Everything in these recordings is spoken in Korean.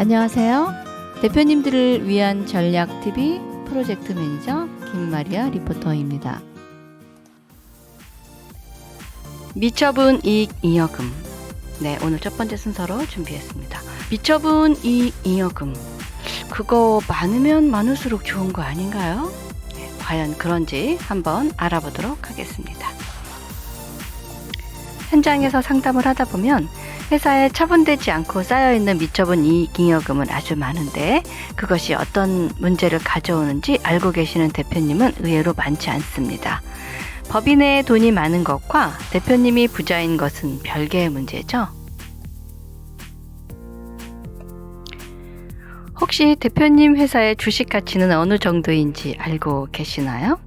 안녕하세요. 대표님들을 위한 전략TV 프로젝트 매니저 김마리아 리포터입니다. 미처분 이익 잉여금. 네, 오늘 첫 번째 순서로 준비했습니다. 미처분 이익 잉여금. 그거 많으면 많을수록 좋은 거 아닌가요? 네, 과연 그런지 한번 알아보도록 하겠습니다. 현장에서 상담을 하다 보면 회사에 처분되지 않고 쌓여있는 미처분 이익 잉여금은 아주 많은데 그것이 어떤 문제를 가져오는지 알고 계시는 대표님은 의외로 많지 않습니다. 법인에 돈이 많은 것과 대표님이 부자인 것은 별개의 문제죠. 혹시 대표님 회사의 주식 가치는 어느 정도인지 알고 계시나요?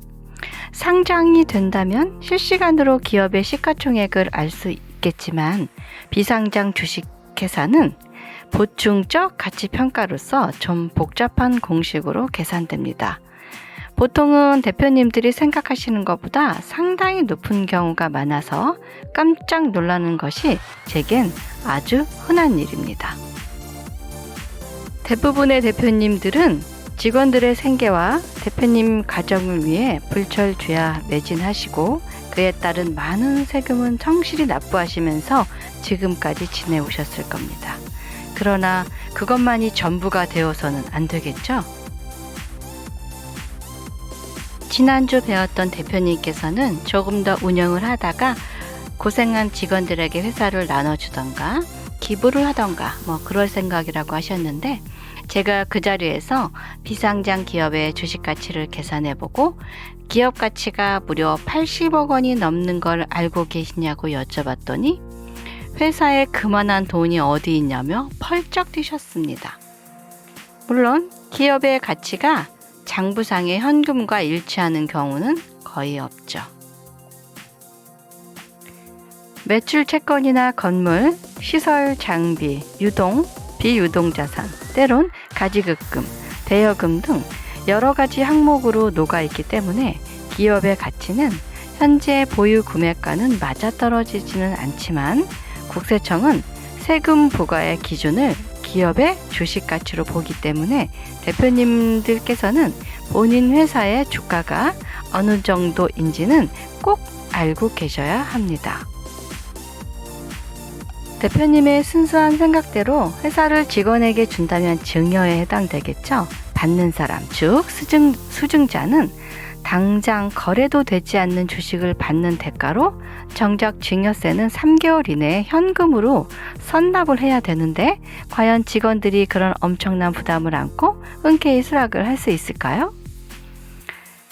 상장이 된다면 실시간으로 기업의 시가총액을 알 수 있겠지만 비상장 주식회사는 보충적 가치평가로서 좀 복잡한 공식으로 계산됩니다. 보통은 대표님들이 생각하시는 것보다 상당히 높은 경우가 많아서 깜짝 놀라는 것이 제겐 아주 흔한 일입니다. 대부분의 대표님들은 직원들의 생계와 대표님 가정을 위해 불철주야 매진하시고 그에 따른 많은 세금은 성실히 납부하시면서 지금까지 지내오셨을 겁니다. 그러나 그것만이 전부가 되어서는 안 되겠죠? 지난주 배웠던 대표님께서는 조금 더 운영을 하다가 고생한 직원들에게 회사를 나눠주던가 기부를 하던가 그럴 생각이라고 하셨는데 제가 그 자리에서 비상장 기업의 주식 가치를 계산해보고 기업 가치가 무려 80억 원이 넘는 걸 알고 계시냐고 여쭤봤더니 회사에 그만한 돈이 어디 있냐며 펄쩍 뛰셨습니다. 물론 기업의 가치가 장부상의 현금과 일치하는 경우는 거의 없죠. 매출 채권이나 건물, 시설, 장비, 유동, 비유동 자산, 때론 가지급금, 대여금 등 여러 가지 항목으로 녹아있기 때문에 기업의 가치는 현재 보유 구매가는 맞아떨어지지는 않지만 국세청은 세금 부과의 기준을 기업의 주식 가치로 보기 때문에 대표님들께서는 본인 회사의 주가가 어느 정도인지는 꼭 알고 계셔야 합니다. 대표님의 순수한 생각대로 회사를 직원에게 준다면 증여에 해당되겠죠. 받는 사람, 즉 수증자는 당장 거래도 되지 않는 주식을 받는 대가로 정작 증여세는 3개월 이내에 현금으로 선납을 해야 되는데 과연 직원들이 그런 엄청난 부담을 안고 흔쾌히 수락을 할 수 있을까요?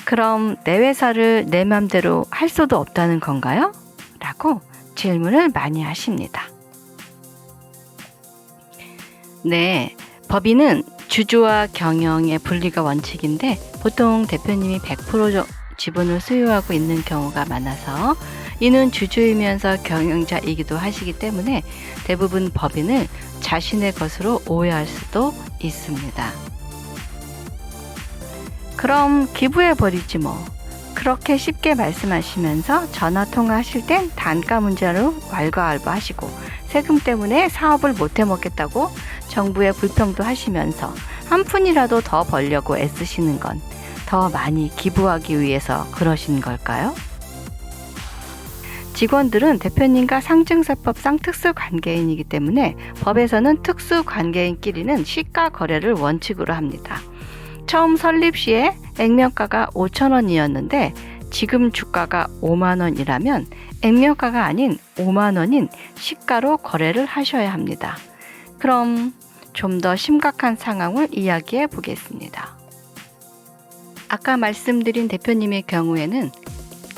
그럼 내 회사를 내 맘대로 할 수도 없다는 건가요? 라고 질문을 많이 하십니다. 네, 법인은 주주와 경영의 분리가 원칙인데 보통 대표님이 100% 지분을 소유하고 있는 경우가 많아서 이는 주주이면서 경영자이기도 하시기 때문에 대부분 법인을 자신의 것으로 오해할 수도 있습니다. 그럼 기부해버리지 뭐. 그렇게 쉽게 말씀하시면서 전화 통화하실 땐 단가 문제로 왈가왈부하시고 세금 때문에 사업을 못해 먹겠다고 정부에 불평도 하시면서 한 푼이라도 더 벌려고 애쓰시는 건 더 많이 기부하기 위해서 그러신 걸까요? 직원들은 대표님과 상증세법상 특수관계인이기 때문에 법에서는 특수관계인끼리는 시가 거래를 원칙으로 합니다. 처음 설립 시에 액면가가 5,000원이었는데 지금 주가가 5만 원이라면 액면가가 아닌 5만 원인 시가로 거래를 하셔야 합니다. 그럼 좀 더 심각한 상황을 이야기해 보겠습니다. 아까 말씀드린 대표님의 경우에는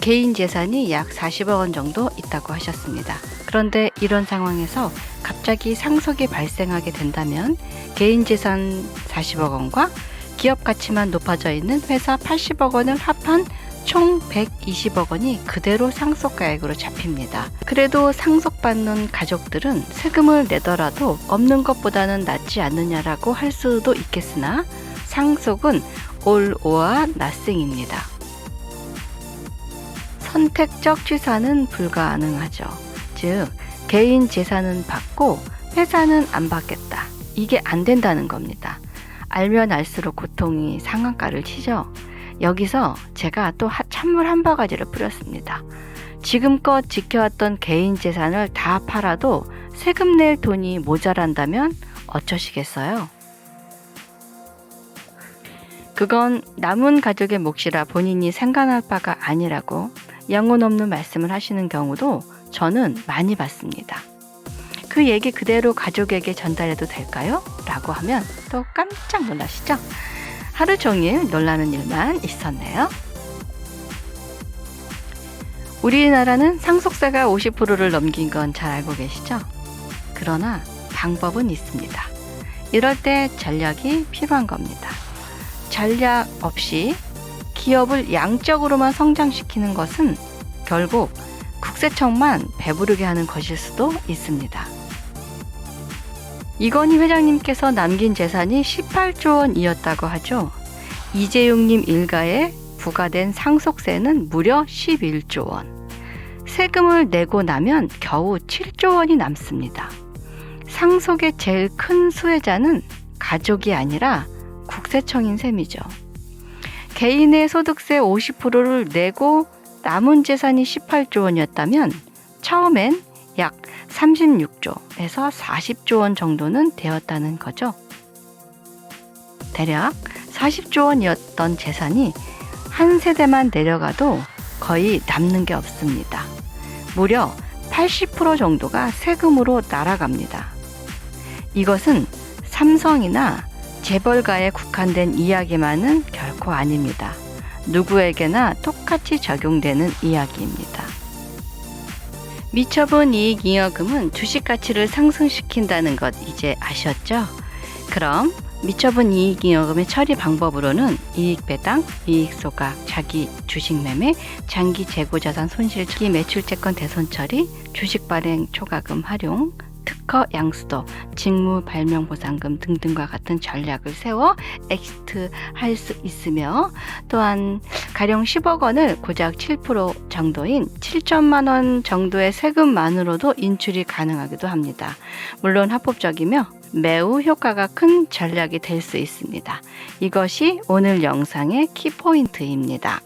개인 재산이 약 40억 원 정도 있다고 하셨습니다. 그런데 이런 상황에서 갑자기 상속이 발생하게 된다면 개인 재산 40억 원과 기업 가치만 높아져 있는 회사 80억 원을 합한 총 120억 원이 그대로 상속가액으로 잡힙니다. 그래도 상속받는 가족들은 세금을 내더라도 없는 것보다는 낫지 않느냐라고 할 수도 있겠으나 상속은 all or nothing입니다. 선택적 취사는 불가능하죠. 즉 개인 재산은 받고 회사는 안 받겠다. 이게 안 된다는 겁니다. 알면 알수록 고통이 상한가를 치죠. 여기서 제가 또 찬물 한 바가지를 뿌렸습니다. 지금껏 지켜왔던 개인 재산을 다 팔아도 세금 낼 돈이 모자란다면 어쩌시겠어요? 그건 남은 가족의 몫이라 본인이 생각할 바가 아니라고 영혼 없는 말씀을 하시는 경우도 저는 많이 봤습니다. 그 얘기 그대로 가족에게 전달해도 될까요? 라고 하면 또 깜짝 놀라시죠? 하루 종일 놀라는 일만 있었네요. 우리나라는 상속세가 50%를 넘긴 건 잘 알고 계시죠? 그러나 방법은 있습니다. 이럴 때 전략이 필요한 겁니다. 전략 없이 기업을 양적으로만 성장시키는 것은 결국 국세청만 배부르게 하는 것일 수도 있습니다. 이건희 회장님께서 남긴 재산이 18조 원이었다고 하죠. 이재용님 일가에 부과된 상속세는 무려 11조 원. 세금을 내고 나면 겨우 7조 원이 남습니다. 상속의 제일 큰 수혜자는 가족이 아니라 국세청인 셈이죠. 개인의 소득세 50%를 내고 남은 재산이 18조 원이었다면 처음엔 약 36조에서 40조 원 정도는 되었다는 거죠. 대략 40조 원이었던 재산이 한 세대만 내려가도 거의 남는 게 없습니다. 무려 80% 정도가 세금으로 날아갑니다. 이것은 삼성이나 재벌가에 국한된 이야기만은 결코 아닙니다. 누구에게나 똑같이 적용되는 이야기입니다. 미처분 이익잉여금은 주식 가치를 상승시킨다는 것 이제 아셨죠? 그럼 미처분 이익잉여금의 처리 방법으로는 이익배당, 이익소각, 자기 주식매매, 장기 재고자산 손실, 기 매출채권 대손 처리, 주식 발행 초과금 활용, 특허 양수도, 직무 발명 보상금 등등과 같은 전략을 세워 엑시트할 수 있으며 또한 가령 10억 원을 고작 7% 정도인 7천만 원 정도의 세금만으로도 인출이 가능하기도 합니다. 물론 합법적이며 매우 효과가 큰 전략이 될 수 있습니다. 이것이 오늘 영상의 키포인트입니다.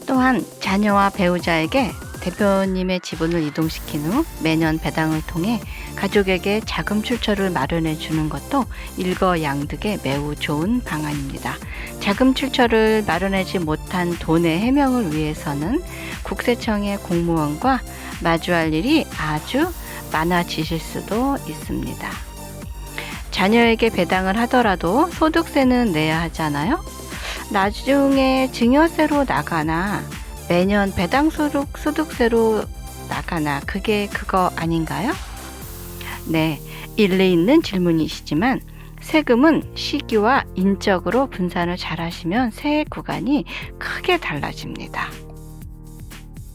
또한 자녀와 배우자에게 대표님의 지분을 이동시킨 후 매년 배당을 통해 가족에게 자금 출처를 마련해 주는 것도 일거양득의 매우 좋은 방안입니다. 자금 출처를 마련하지 못한 돈의 해명을 위해서는 국세청의 공무원과 마주할 일이 아주 많아지실 수도 있습니다. 자녀에게 배당을 하더라도 소득세는 내야 하잖아요. 나중에 증여세로 나가나 매년 배당 소득세로 나가나 그게 그거 아닌가요? 네, 일리 있는 질문이시지만 세금은 시기와 인적으로 분산을 잘 하시면 세액 구간이 크게 달라집니다.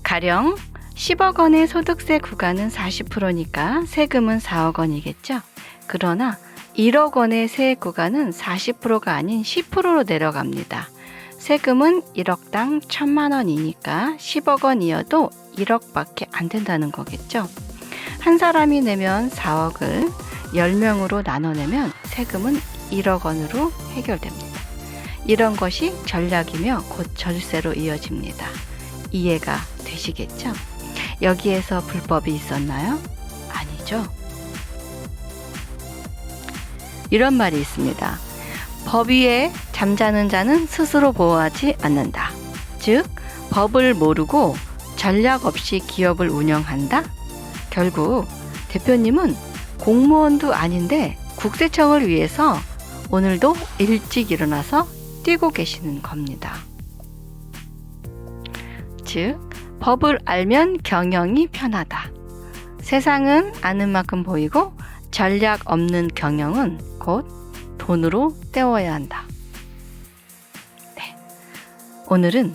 가령 10억 원의 소득세 구간은 40%니까 세금은 4억 원이겠죠? 그러나 1억 원의 세액 구간은 40%가 아닌 10%로 내려갑니다. 세금은 1억당 1,000만 원이니까 10억 원이어도 1억밖에 안 된다는 거겠죠. 한 사람이 내면 4억을 10명으로 나눠내면 세금은 1억 원으로 해결됩니다. 이런 것이 전략이며 곧 절세로 이어집니다. 이해가 되시겠죠? 여기에서 불법이 있었나요? 아니죠. 이런 말이 있습니다. 법 위에 잠자는 자는 스스로 보호하지 않는다. 즉, 법을 모르고 전략 없이 기업을 운영한다? 결국 대표님은 공무원도 아닌데 국세청을 위해서 오늘도 일찍 일어나서 뛰고 계시는 겁니다. 즉, 법을 알면 경영이 편하다. 세상은 아는 만큼 보이고 전략 없는 경영은 곧 돈으로 때워야 한다. 네. 오늘은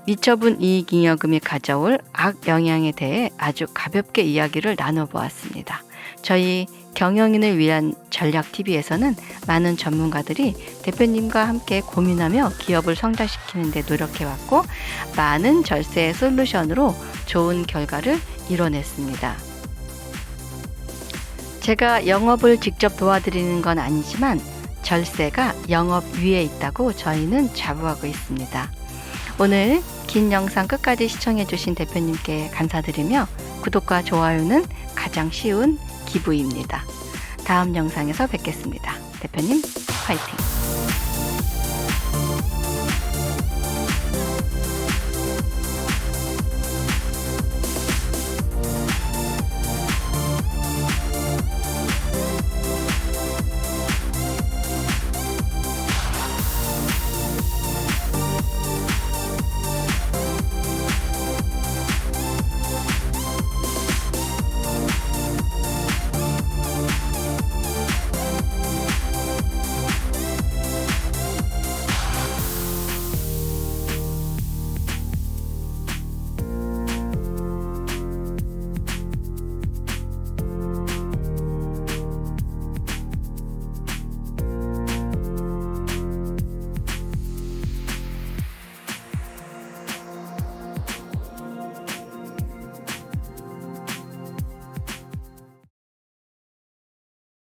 미처분 이익잉여금이 가져올 악영향에 대해 아주 가볍게 이야기를 나눠보았습니다. 저희 경영인을 위한 전략TV에서는 많은 전문가들이 대표님과 함께 고민하며 기업을 성장시키는 데 노력해왔고 많은 절세 솔루션으로 좋은 결과를 이뤄냈습니다. 제가 영업을 직접 도와드리는 건 아니지만 절세가 영업 위에 있다고 저희는 자부하고 있습니다. 오늘 긴 영상 끝까지 시청해주신 대표님께 감사드리며 구독과 좋아요는 가장 쉬운 기부입니다. 다음 영상에서 뵙겠습니다. 대표님 화이팅!